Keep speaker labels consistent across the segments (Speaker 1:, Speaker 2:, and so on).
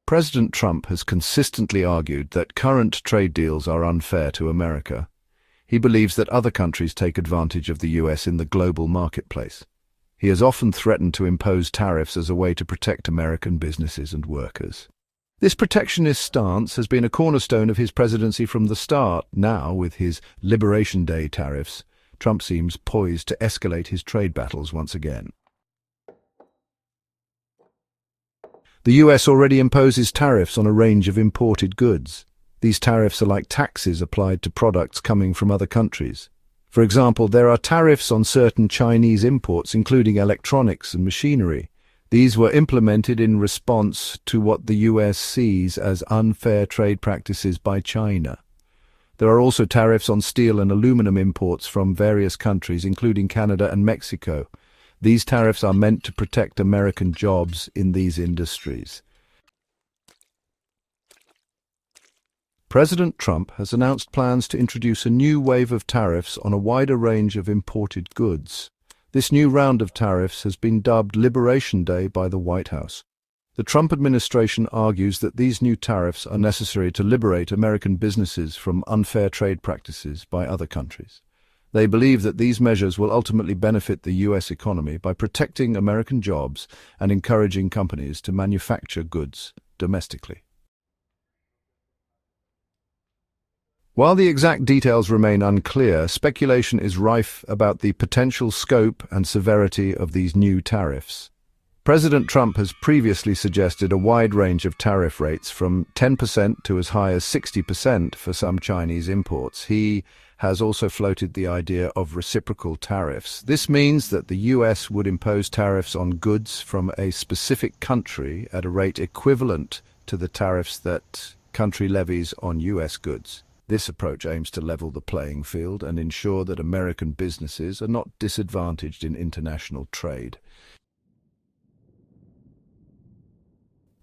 Speaker 1: President Trump has consistently argued that current trade deals are unfair to America. He believes that other countries take advantage of the US in the global marketplace. He has often threatened to impose tariffs as a way to protect American businesses and workers. This protectionist stance has been a cornerstone of his presidency from the start. Now, with his Liberation Day tariffs, Trump seems poised to escalate his trade battles once again. The US already imposes tariffs on a range of imported goods. These tariffs are like taxes applied to products coming from other countries. For example, there are tariffs on certain Chinese imports, including electronics and machinery. These were implemented in response to what the US sees as unfair trade practices by China. There are also tariffs on steel and aluminum imports from various countries, including Canada and Mexico. These tariffs are meant to protect American jobs in these industries. President Trump has announced plans to introduce a new wave of tariffs on a wider range of imported goods. This new round of tariffs has been dubbed Liberation Day by the White House. The Trump administration argues that these new tariffs are necessary to liberate American businesses from unfair trade practices by other countries. They believe that these measures will ultimately benefit the US economy by protecting American jobs and encouraging companies to manufacture goods domestically. While the exact details remain unclear, speculation is rife about the potential scope and severity of these new tariffs. President Trump has previously suggested a wide range of tariff rates from 10% to as high as 60% for some Chinese imports. He has also floated the idea of reciprocal tariffs. This means that the US would impose tariffs on goods from a specific country at a rate equivalent to the tariffs that country levies on US goods. This approach aims to level the playing field and ensure that American businesses are not disadvantaged in international trade.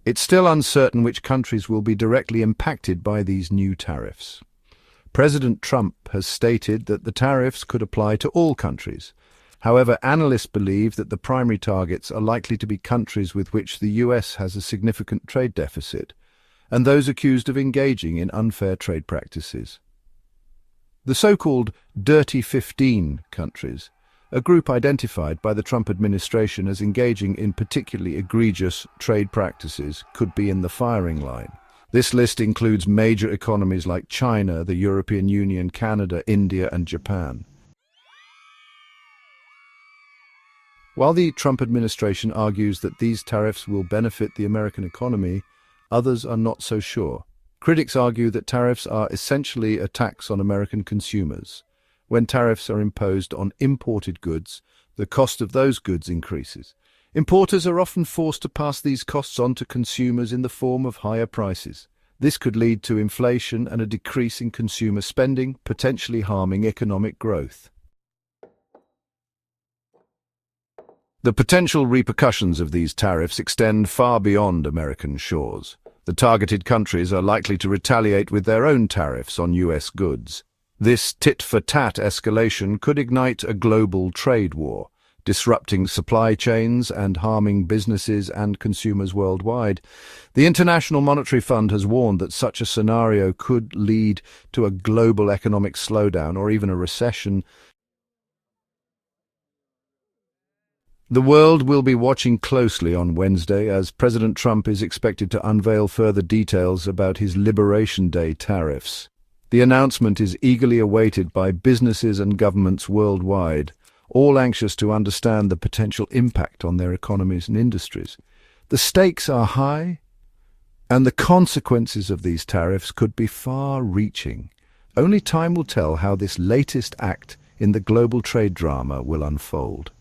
Speaker 1: It's still uncertain which countries will be directly impacted by these new tariffs. President Trump has stated that the tariffs could apply to all countries. However, analysts believe that the primary targets are likely to be countries with which the US has a significant trade deficit, and those accused of engaging in unfair trade practices. The so-called Dirty 15 countries, a group identified by the Trump administration as engaging in particularly egregious trade practices, could be in the firing line. This list includes major economies like China, the European Union, Canada, India, and Japan. While the Trump administration argues that these tariffs will benefit the American economy, others are not so sure. Critics argue that tariffs are essentially a tax on American consumers. When tariffs are imposed on imported goods, the cost of those goods increases. Importers are often forced to pass these costs on to consumers in the form of higher prices. This could lead to inflation and a decrease in consumer spending, potentially harming economic growth. The potential repercussions of these tariffs extend far beyond American shores. The targeted countries are likely to retaliate with their own tariffs on US goods. This tit-for-tat escalation could ignite a global trade war, disrupting supply chains and harming businesses and consumers worldwide. The International Monetary Fund has warned that such a scenario could lead to a global economic slowdown or even a recession. The world will be watching closely on Wednesday as President Trump is expected to unveil further details about his Liberation Day tariffs. The announcement is eagerly awaited by businesses and governments worldwide, all anxious to understand the potential impact on their economies and industries. The stakes are high, and the consequences of these tariffs could be far-reaching. Only time will tell how this latest act in the global trade drama will unfold.